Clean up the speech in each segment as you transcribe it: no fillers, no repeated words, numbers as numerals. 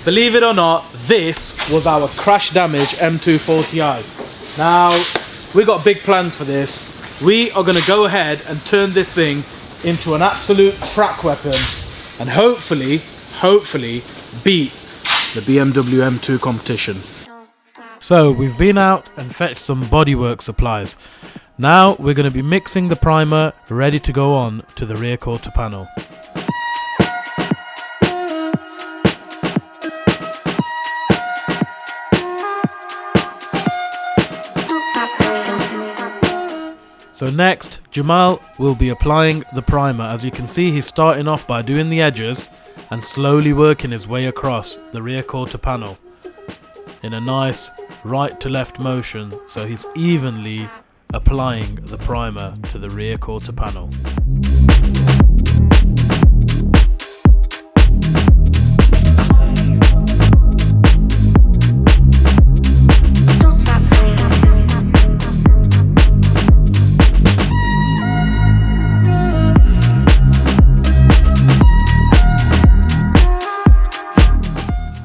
believe it or not, this was our crash damage M240i. Now, we got big plans for this. We are going to go ahead and turn this thing into an absolute track weapon and hopefully beat the BMW M2 competition. So we've been out and fetched some Bodywork supplies. Now we're going to be mixing the primer ready to go on to the rear quarter panel. So next, Jamal will be applying the primer. As you can see, he's starting off by doing the edges and slowly working his way across the rear quarter panel in a nice right to left motion, so he's evenly applying the primer to the rear quarter panel.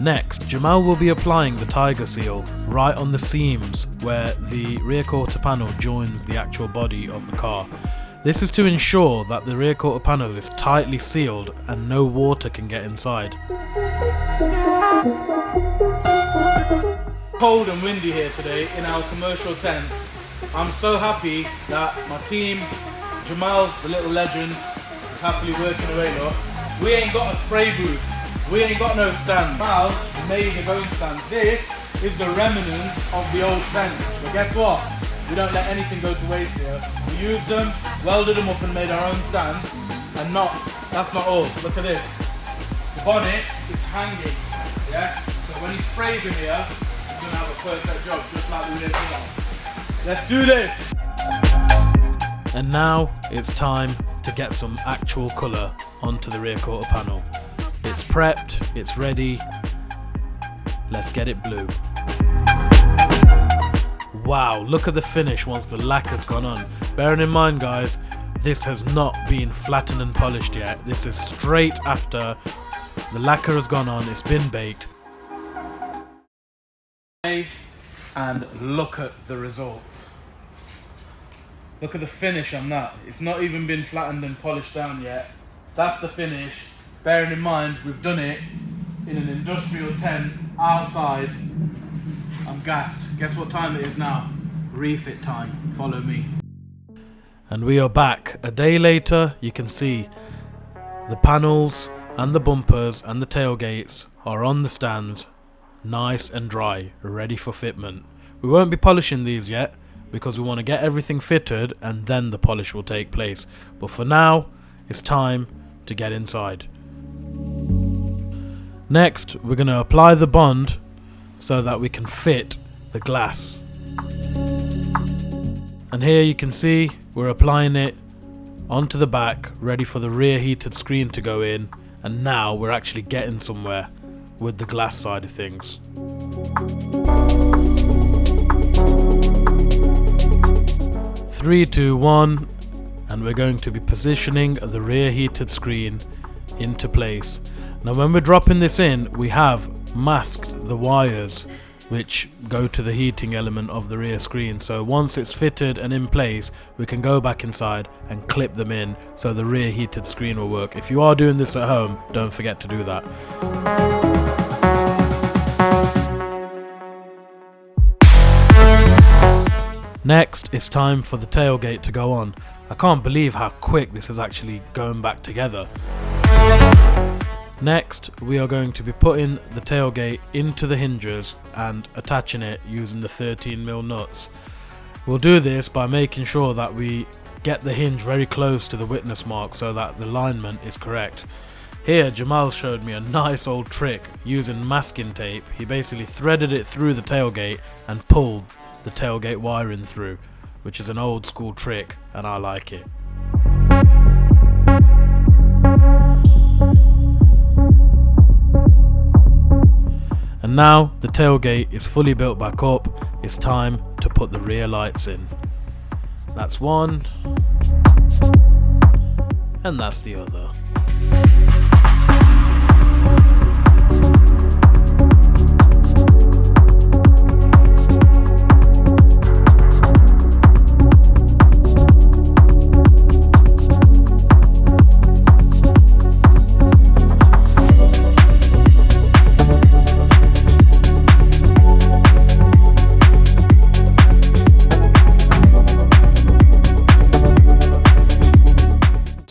Next, Jamal will be applying the Tiger Seal right on the seams where the rear quarter panel joins the actual body of the car. This is to ensure that the rear quarter panel is tightly sealed and no water can get inside. Cold and windy here today in our commercial tent. I'm so happy that my team, Jamal, the little legend, is happily working away. Look, we ain't got a spray booth. We ain't got no stand. Mal made his own stand. This is the remnants of the old tent. But guess what? We don't let anything go to waste here. We used them, welded them up and made our own stands. And that's not all. Look at this. The bonnet is hanging. Yeah? So when he sprays in here, he's going to have a perfect job, just like we did today. Let's do this! And now it's time to get some actual colour onto the rear quarter panel. It's prepped, it's ready, let's get it blue. Wow, look at the finish once the lacquer's gone on. Bearing in mind guys, this has not been flattened and polished yet. This is straight after the lacquer has gone on, it's been baked. And look at the results. Look at the finish on that. It's not even been flattened and polished down yet. That's the finish. Bearing in mind, we've done it in an industrial tent outside. I'm gassed. Guess what time it is now? Refit time. Follow me. And we are back. A day later, you can see the panels and the bumpers and the tailgates are on the stands, nice and dry, ready for fitment. We won't be polishing these yet because we want to get everything fitted and then the polish will take place. But for now, it's time to get inside. Next, we're going to apply the bond so that we can fit the glass. And here you can see we're applying it onto the back, ready for the rear heated screen to go in. And now we're actually getting somewhere with the glass side of things. 3, 2, 1, and we're going to be positioning the rear heated screen into place. Now when we're dropping this in, we have masked the wires which go to the heating element of the rear screen. So once it's fitted and in place, we can go back inside and clip them in so the rear heated screen will work. If you are doing this at home, don't forget to do that. Next, it's time for the tailgate to go on. I can't believe how quick this is actually going back together. Next, we are going to be putting the tailgate into the hinges and attaching it using the 13mm nuts. We'll do this by making sure that we get the hinge very close to the witness mark so that the alignment is correct. Here, Jamal showed me a nice old trick using masking tape. He basically threaded it through the tailgate and pulled the tailgate wiring through, which is an old school trick and I like it. And now the tailgate is fully built back up, it's time to put the rear lights in. That's one, and that's the other.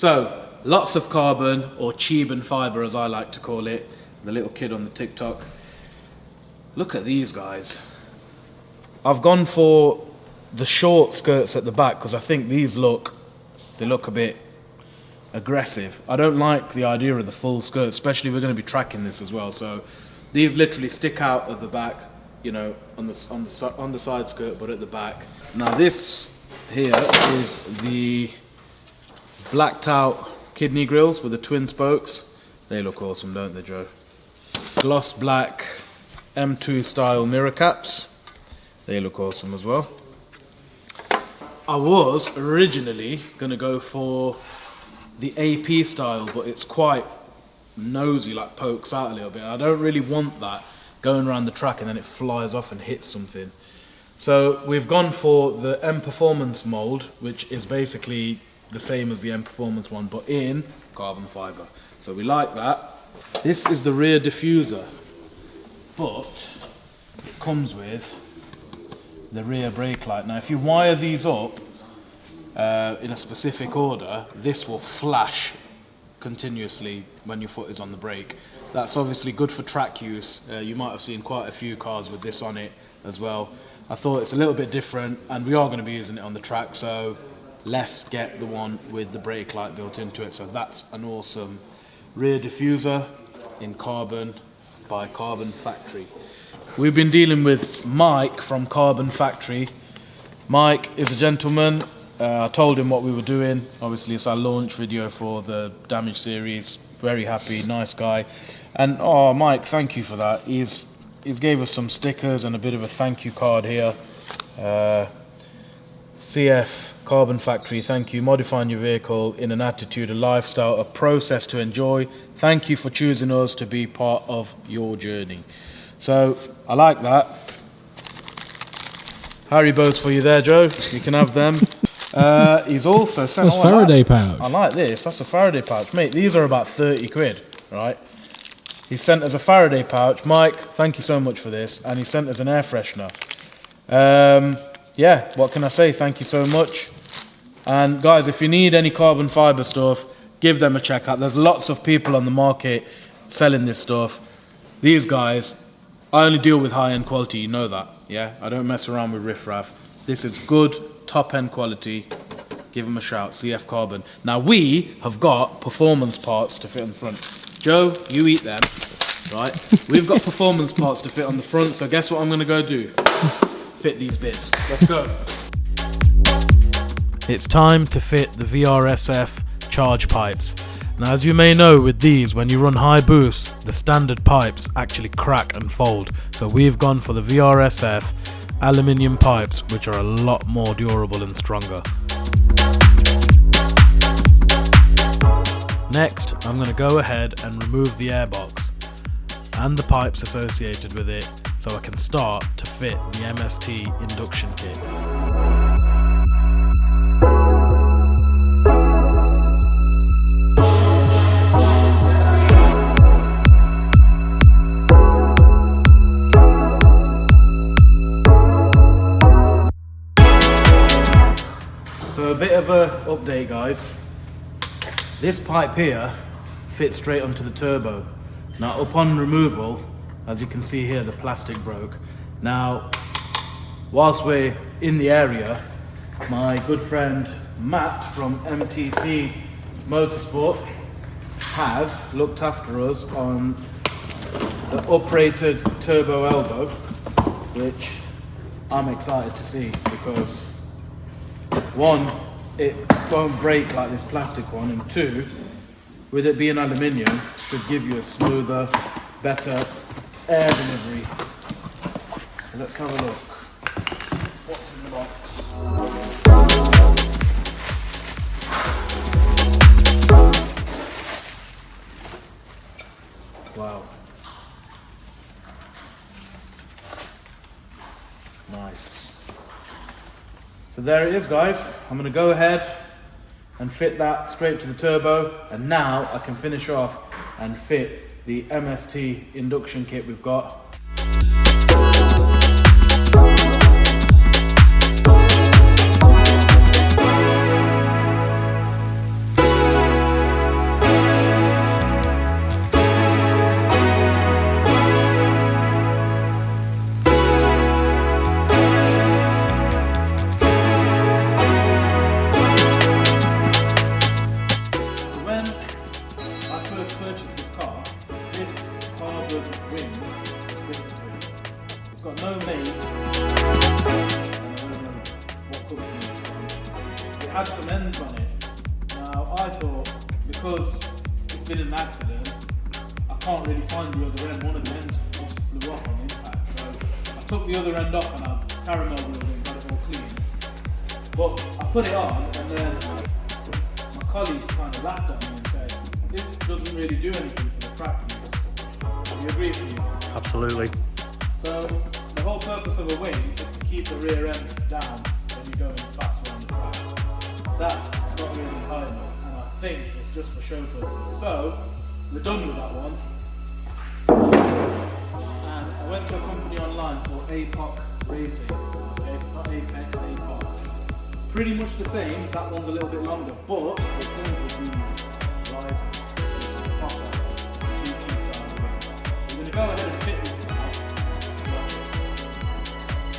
So, lots of carbon, or Cuban fiber as I like to call it, the little kid on the TikTok. Look at these guys. I've gone for the short skirts at the back because I think these look a bit aggressive. I don't like the idea of the full skirt, especially we're going to be tracking this as well. So these literally stick out at the back, you know, on the side skirt, but at the back. Now this here is the blacked out kidney grills with the twin spokes. They look awesome, don't they, Joe? Gloss black M2 style mirror caps. They look awesome as well. I was originally going to go for the AP style, but it's quite nosy, like pokes out a little bit. I don't really want that going around the track and then it flies off and hits something. So we've gone for the M Performance mold, which is basically the same as the M Performance one, but in carbon fiber. So we like that. This is the rear diffuser, but it comes with the rear brake light. Now if you wire these up in a specific order, this will flash continuously when your foot is on the brake. That's obviously good for track use. You might have seen quite a few cars with this on it as well. I thought it's a little bit different and we are going to be using it on the track, so let's get the one with the brake light built into it. So that's an awesome rear diffuser in carbon by Carbon Factory. We've been dealing with Mike from Carbon Factory. Mike is a gentleman. I told him what we were doing. Obviously it's our launch video for the Damage series. Very happy, nice guy. And oh, Mike, thank you for that. He's gave us some stickers and a bit of a thank you card here. CF Carbon Factory, thank you. Modifying your vehicle in an attitude, a lifestyle, a process to enjoy. Thank you for choosing us to be part of your journey. So I like that. Haribo's for you there, Joe. You can have them. He's also sent a Faraday pouch. I like this. That's a Faraday pouch, mate. These are about 30 quid, right? He sent us a Faraday pouch. Mike, thank you so much for this. And he sent us an air freshener. Yeah, what can I say? Thank you so much. And guys, if you need any carbon fiber stuff, give them a check out. There's lots of people on the market selling this stuff. These guys, I only deal with high-end quality, you know that, yeah? I don't mess around with riff-raff. This is good, top-end quality. Give them a shout, CF Carbon. Now, we have got performance parts to fit on the front. Joe, you eat them, right? We've got performance parts to fit on the front, so guess what I'm going to go do? Fit these bits. Let's go. It's time to fit the VRSF charge pipes. Now, as you may know with these, when you run high boosts, the standard pipes actually crack and fold. So we've gone for the VRSF aluminium pipes, which are a lot more durable and stronger. Next, I'm going to go ahead and remove the airbox and the pipes associated with it so I can start to fit the MST induction kit. So a bit of a update, guys. This pipe here fits straight onto the turbo. Now upon removal, as you can see here, the plastic broke. Now, whilst we're in the area, my good friend Matt from MTC Motorsport has looked after us on the uprated turbo elbow, which I'm excited to see because one, it won't break like this plastic one, and two, with it being aluminium, should give you a smoother, better air delivery. Let's have a look. What's in the box? Wow. Nice. So there it is, guys. I'm going to go ahead and fit that straight to the turbo, and now I can finish off and fit the MST induction kit we've got. had some ends on it. Now I thought, because it's been an accident, I can't really find the other end. One of the ends just flew off on impact. So I took the other end off and I caramel wheeled it and got it all clean. But I put it on and then my colleagues kind of laughed at me and said, this doesn't really do anything for the track use. Do you agree with me? Absolutely. So the whole purpose of a wing is to keep the rear end down when you're going fast around the track. That's not really high enough, and I think it's just for show purposes. So we're done with that one. And I went to a company online called APOC Racing. Okay, not Apex, APOC. Pretty much the same. That one's a little bit longer, but it comes with these risers. We're going to go ahead and fit this.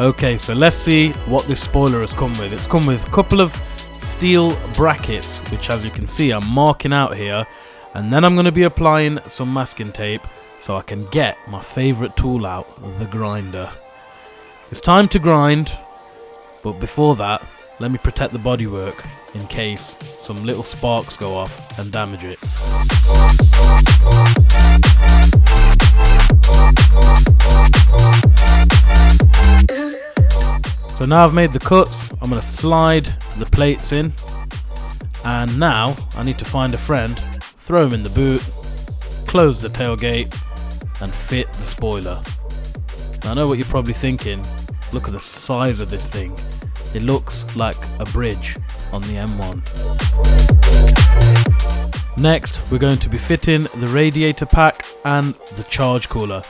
Okay, so let's see what this spoiler has come with. It's come with a couple of steel brackets, which as you can see I'm marking out here, and then I'm going to be applying some masking tape so I can get my favourite tool out, the grinder. It's time to grind, but before that, let me protect the bodywork in case some little sparks go off and damage it. So now I've made the cuts, I'm going to slide the plates in, and now I need to find a friend, throw him in the boot, close the tailgate and fit the spoiler. Now I know what you're probably thinking, look at the size of this thing, it looks like a bridge on the M1. Next we're going to be fitting the radiator pack and the charge cooler.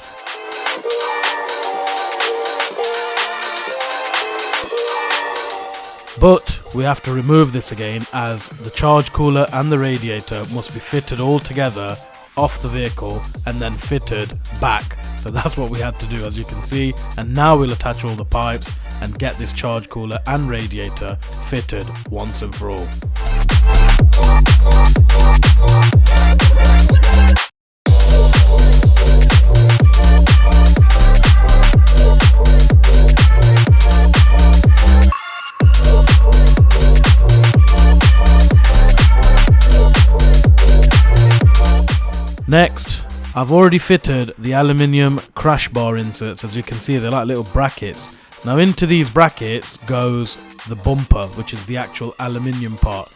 But we have to remove this again, as the charge cooler and the radiator must be fitted all together off the vehicle and then fitted back. So that's what we had to do, as you can see, and now we'll attach all the pipes and get this charge cooler and radiator fitted once and for all. Next, I've already fitted the aluminium crash bar inserts. As you can see, they're like little brackets. Now into these brackets goes the bumper, which is the actual aluminium part.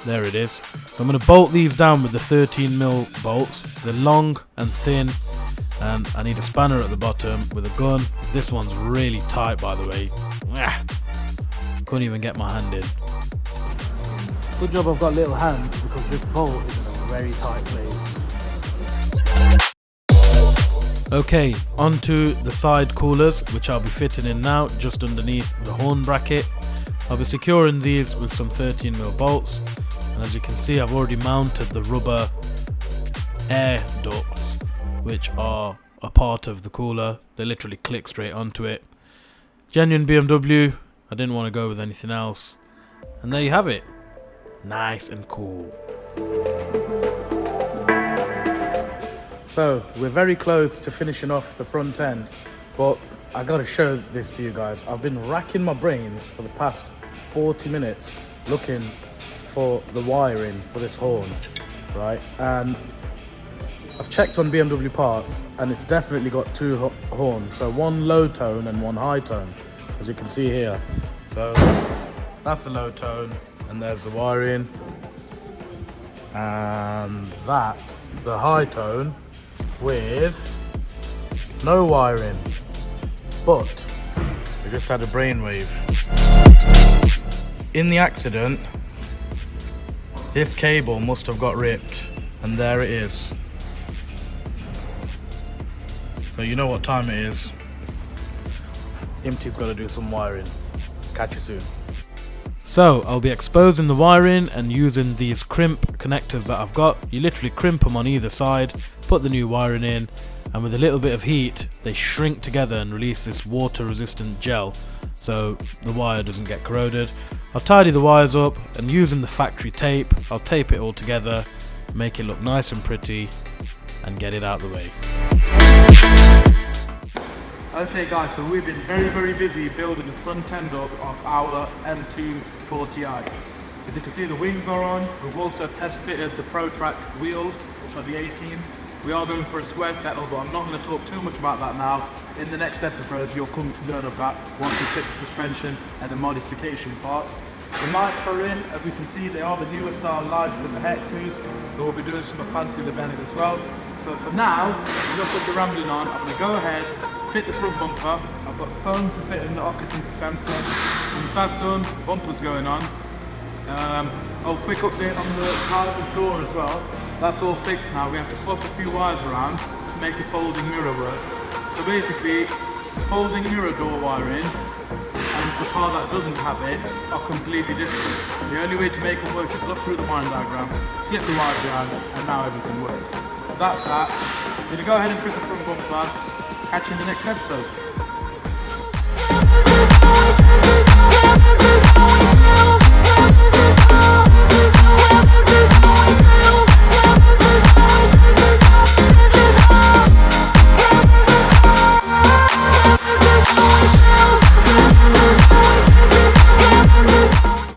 There it is. So I'm going to bolt these down with the 13mm bolts. They're long and thin, and I need a spanner at the bottom with a gun. This one's really tight, by the way. Couldn't even get my hand in. Good job I've got little hands, because this bolt is in a very tight place. Okay, onto the side coolers, which I'll be fitting in now, just underneath the horn bracket. I'll be securing these with some 13mm bolts, and as you can see I've already mounted the rubber air ducts, which are a part of the cooler. They literally click straight onto it. Genuine BMW, I didn't want to go with anything else, and there you have it. Nice and cool. So we're very close to finishing off the front end, but I gotta show this to you guys. I've been racking my brains for the past 40 minutes looking for the wiring for this horn, right? And I've checked on BMW parts, and it's definitely got two horns, so one low tone and one high tone, as you can see here. So that's the low tone, and there's the wiring, and that's the high tone with no wiring. But we just had a brainwave. In the accident, this cable must have got ripped, and there it is. So you know what time it is. Imti's got to do some wiring. Catch you soon. So I'll be exposing the wiring and using these crimp connectors that I've got. You literally crimp them on either side, put the new wiring in, and with a little bit of heat they shrink together and release this water resistant gel, so the wire doesn't get corroded. I'll tidy the wires up, and using the factory tape I'll tape it all together, make it look nice and pretty, and get it out of the way. Okay guys, so we've been very busy building the front end up of our M240i. As you can see, the wings are on. We've also test fitted the Pro Track wheels, which are the 18s. We are going for a square settle, but I'm not going to talk too much about that now. In the next episode, you'll come to learn about once we fit the suspension and the modification parts. The lights are in. As we can see, they are the newer style lights with the Hexus. We will be doing some fancy with Bennett as well. So for now, we're going to put the rambling on. I'm going to go ahead, fit the front bumper. I've got foam to fit in the occupancy sensor. Once that's done, the bumper's going on. Quick update on the driver's door as well. That's all fixed now. We have to swap a few wires around to make the folding mirror work. So basically, the folding mirror door wiring and the car that doesn't have it are completely different. The only way to make them work is look through the wiring diagram, flip the wires around, and now everything works. So that's that. I'm going to go ahead and fit the front bumper. Catch you in the next episode.